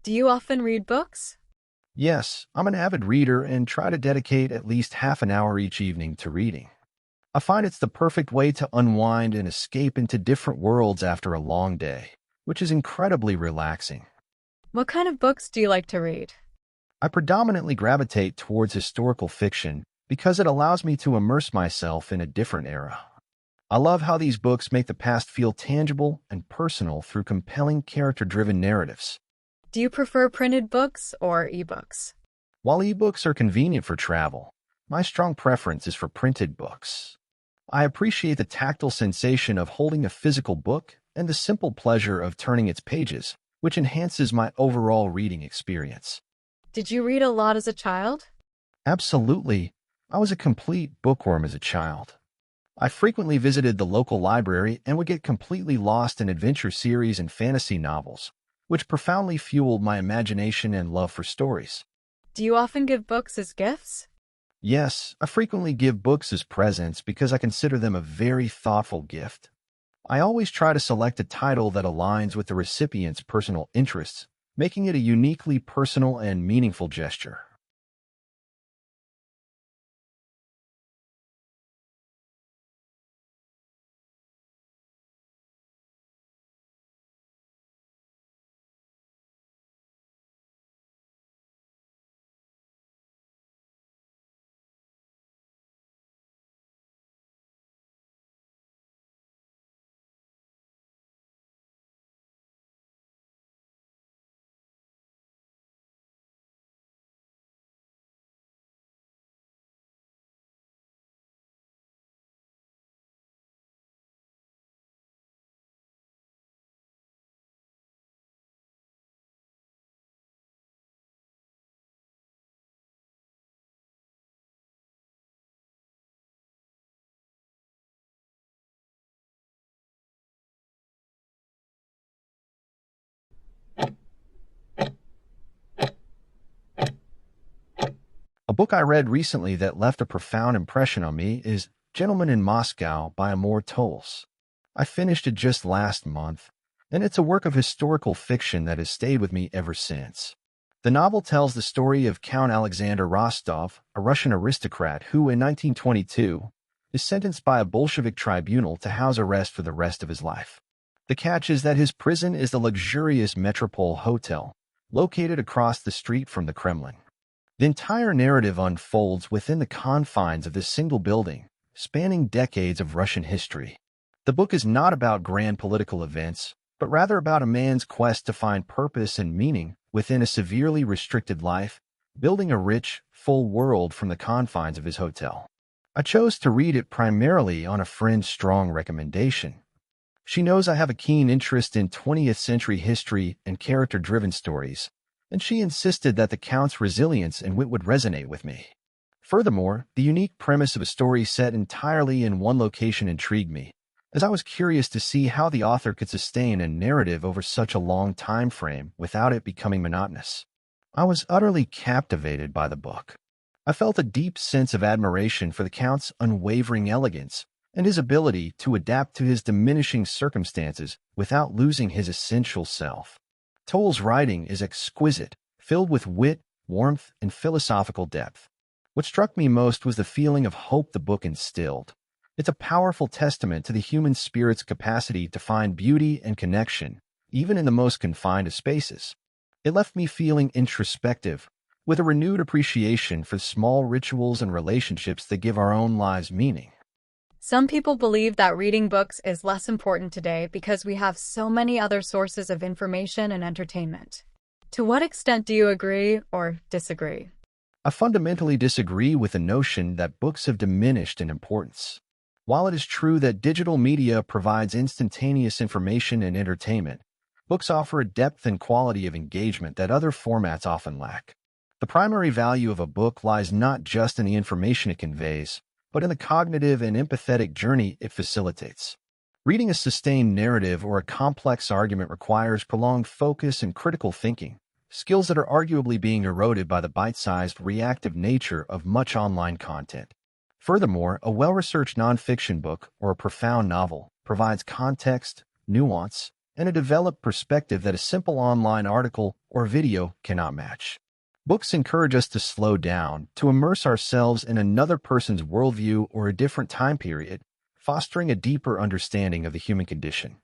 Do you often read books? Yes, I'm an avid reader and try to dedicate at least half an hour each evening to reading. I find it's the perfect way to unwind and escape into different worlds after a long day, which is incredibly relaxing. What kind of books do you like to read? I predominantly gravitate towards historical fiction because it allows me to immerse myself in a different era. I love how these books make the past feel tangible and personal through compelling character-driven narratives. Do you prefer printed books or ebooks? While ebooks are convenient for travel, my strong preference is for printed books. I appreciate the tactile sensation of holding a physical book and the simple pleasure of turning its pages, which enhances my overall reading experience. Did you read a lot as a child? Absolutely. I was a complete bookworm as a child. I frequently visited the local library and would get completely lost in adventure series and fantasy novels, which profoundly fueled my imagination and love for stories. Do you often give books as gifts? Yes, I frequently give books as presents because I consider them a very thoughtful gift. I always try to select a title that aligns with the recipient's personal interests, making it a uniquely personal and meaningful gesture. A book I read recently that left a profound impression on me is Gentleman in Moscow by Amor Towles. I finished it just last month, and it's a work of historical fiction that has stayed with me ever since. The novel tells the story of Count Alexander Rostov, a Russian aristocrat who, in 1922, is sentenced by a Bolshevik tribunal to house arrest for the rest of his life. The catch is that his prison is the luxurious Metropole Hotel, located across the street from the Kremlin. The entire narrative unfolds within the confines of this single building, spanning decades of Russian history. The book is not about grand political events, but rather about a man's quest to find purpose and meaning within a severely restricted life, building a rich, full world from the confines of his hotel. I chose to read it primarily on a friend's strong recommendation. She knows I have a keen interest in 20th century history and character-driven stories, and she insisted that the Count's resilience and wit would resonate with me. Furthermore, the unique premise of a story set entirely in one location intrigued me, as I was curious to see how the author could sustain a narrative over such a long time frame without it becoming monotonous. I was utterly captivated by the book. I felt a deep sense of admiration for the Count's unwavering elegance and his ability to adapt to his diminishing circumstances without losing his essential self. Towles' writing is exquisite, filled with wit, warmth, and philosophical depth. What struck me most was the feeling of hope the book instilled. It's a powerful testament to the human spirit's capacity to find beauty and connection, even in the most confined of spaces. It left me feeling introspective, with a renewed appreciation for small rituals and relationships that give our own lives meaning. Some people believe that reading books is less important today because we have so many other sources of information and entertainment. To what extent do you agree or disagree? I fundamentally disagree with the notion that books have diminished in importance. While it is true that digital media provides instantaneous information and entertainment, books offer a depth and quality of engagement that other formats often lack. The primary value of a book lies not just in the information it conveys, but in the cognitive and empathetic journey it facilitates. Reading a sustained narrative or a complex argument requires prolonged focus and critical thinking, skills that are arguably being eroded by the bite-sized, reactive nature of much online content. Furthermore, a well-researched nonfiction book or a profound novel provides context, nuance, and a developed perspective that a simple online article or video cannot match. Books encourage us to slow down, to immerse ourselves in another person's worldview or a different time period, fostering a deeper understanding of the human condition.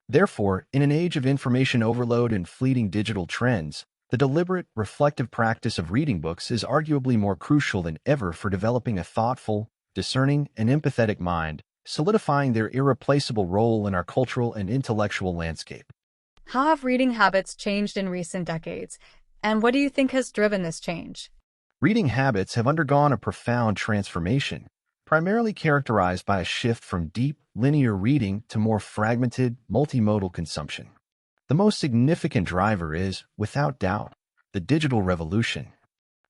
Therefore, in an age of information overload and fleeting digital trends, the deliberate, reflective practice of reading books is arguably more crucial than ever for developing a thoughtful, discerning, and empathetic mind, solidifying their irreplaceable role in our cultural and intellectual landscape. How have reading habits changed in recent decades, and what do you think has driven this change? Reading habits have undergone a profound transformation, primarily characterized by a shift from deep, linear reading to more fragmented, multimodal consumption. The most significant driver is, without doubt, the digital revolution.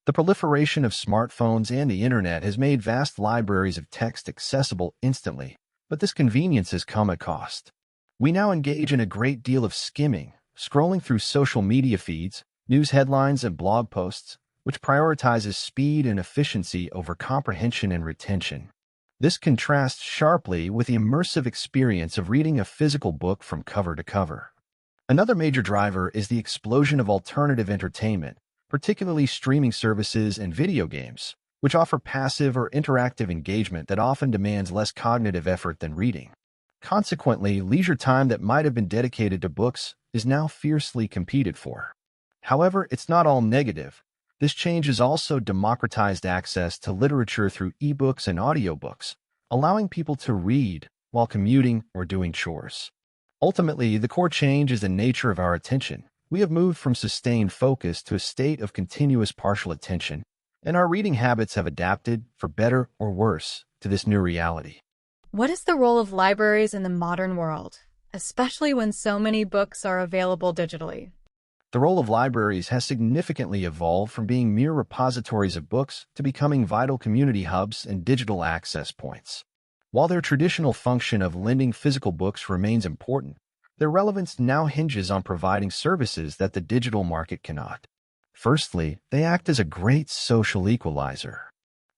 The proliferation of smartphones and the internet has made vast libraries of text accessible instantly, but this convenience has come at cost. We now engage in a great deal of skimming, scrolling through social media feeds, news headlines, and blog posts, which prioritizes speed and efficiency over comprehension and retention. This contrasts sharply with the immersive experience of reading a physical book from cover to cover. Another major driver is the explosion of alternative entertainment, particularly streaming services and video games, which offer passive or interactive engagement that often demands less cognitive effort than reading. Consequently, leisure time that might have been dedicated to books is now fiercely competed for. However, it's not all negative. This change has also democratized access to literature through ebooks and audiobooks, allowing people to read while commuting or doing chores. Ultimately, the core change is the nature of our attention. We have moved from sustained focus to a state of continuous partial attention, and our reading habits have adapted, for better or worse, to this new reality. What is the role of libraries in the modern world, especially when so many books are available digitally? The role of libraries has significantly evolved from being mere repositories of books to becoming vital community hubs and digital access points. While their traditional function of lending physical books remains important, their relevance now hinges on providing services that the digital market cannot. Firstly, they act as a great social equalizer.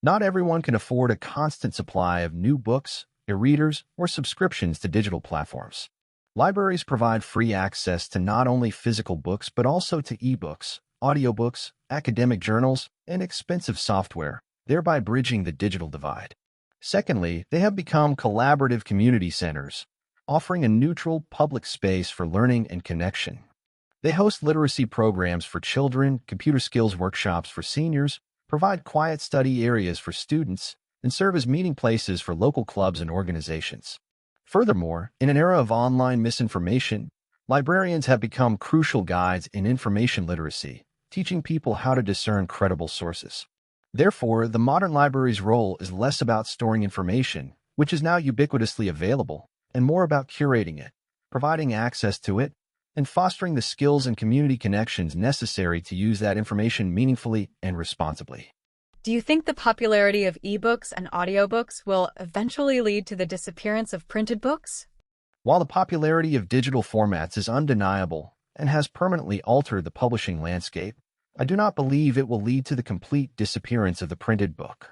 Not everyone can afford a constant supply of new books, e-readers, or subscriptions to digital platforms. Libraries provide free access to not only physical books but also to ebooks, audiobooks, academic journals, and expensive software, thereby bridging the digital divide. Secondly, they have become collaborative community centers, offering a neutral public space for learning and connection. They host literacy programs for children, computer skills workshops for seniors, provide quiet study areas for students, and serve as meeting places for local clubs and organizations. Furthermore, in an era of online misinformation, librarians have become crucial guides in information literacy, teaching people how to discern credible sources. Therefore, the modern library's role is less about storing information, which is now ubiquitously available, and more about curating it, providing access to it, and fostering the skills and community connections necessary to use that information meaningfully and responsibly. Do you think the popularity of ebooks and audiobooks will eventually lead to the disappearance of printed books? While the popularity of digital formats is undeniable and has permanently altered the publishing landscape, I do not believe it will lead to the complete disappearance of the printed book.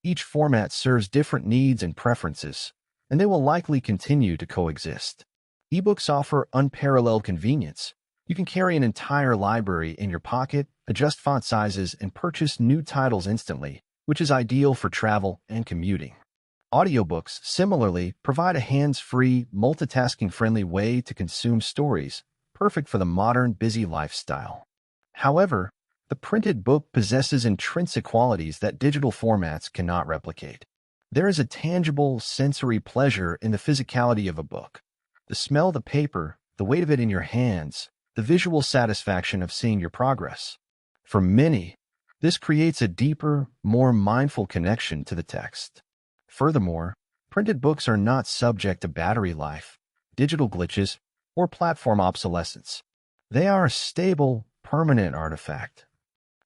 Each format serves different needs and preferences, and they will likely continue to coexist. Ebooks offer unparalleled convenience. You can carry an entire library in your pocket, adjust font sizes, and purchase new titles instantly, which is ideal for travel and commuting. Audiobooks, similarly, provide a hands-free, multitasking-friendly way to consume stories, perfect for the modern, busy lifestyle. However, the printed book possesses intrinsic qualities that digital formats cannot replicate. There is a tangible, sensory pleasure in the physicality of a book. The smell of the paper, the weight of it in your hands, the visual satisfaction of seeing your progress. For many, this creates a deeper, more mindful connection to the text. Furthermore, printed books are not subject to battery life, digital glitches, or platform obsolescence. They are a stable, permanent artifact.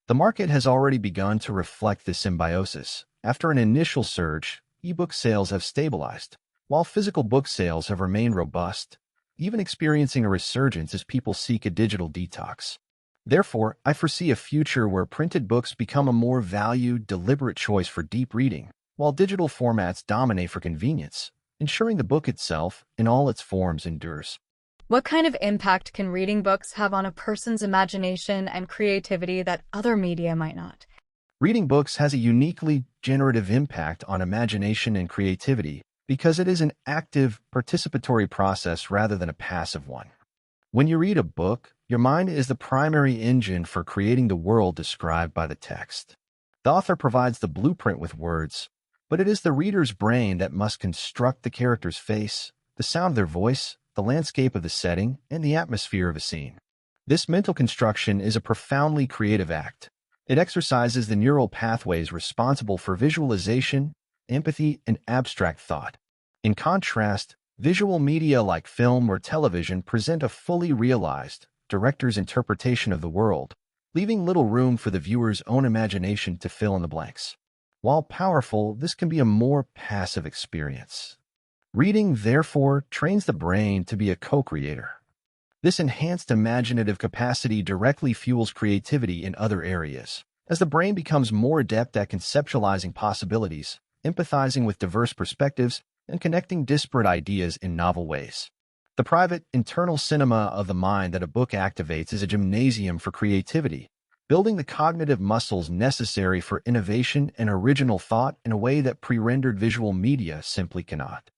The market has already begun to reflect this symbiosis. After an initial surge, ebook sales have stabilized, while physical book sales have remained robust, even experiencing a resurgence as people seek a digital detox. Therefore, I foresee a future where printed books become a more valued, deliberate choice for deep reading, while digital formats dominate for convenience, ensuring the book itself, in all its forms, endures. What kind of impact can reading books have on a person's imagination and creativity that other media might not? Reading books has a uniquely generative impact on imagination and creativity because it is an active, participatory process rather than a passive one. When you read a book, your mind is the primary engine for creating the world described by the text. The author provides the blueprint with words, but it is the reader's brain that must construct the character's face, the sound of their voice, the landscape of the setting, and the atmosphere of a scene. This mental construction is a profoundly creative act. It exercises the neural pathways responsible for visualization, empathy, and abstract thought. In contrast, visual media like film or television present a fully realized, director's interpretation of the world, leaving little room for the viewer's own imagination to fill in the blanks. While powerful, this can be a more passive experience. Reading, therefore, trains the brain to be a co-creator. This enhanced imaginative capacity directly fuels creativity in other areas, as the brain becomes more adept at conceptualizing possibilities, empathizing with diverse perspectives, and connecting disparate ideas in novel ways. The private, internal cinema of the mind that a book activates is a gymnasium for creativity, building the cognitive muscles necessary for innovation and original thought in a way that pre-rendered visual media simply cannot.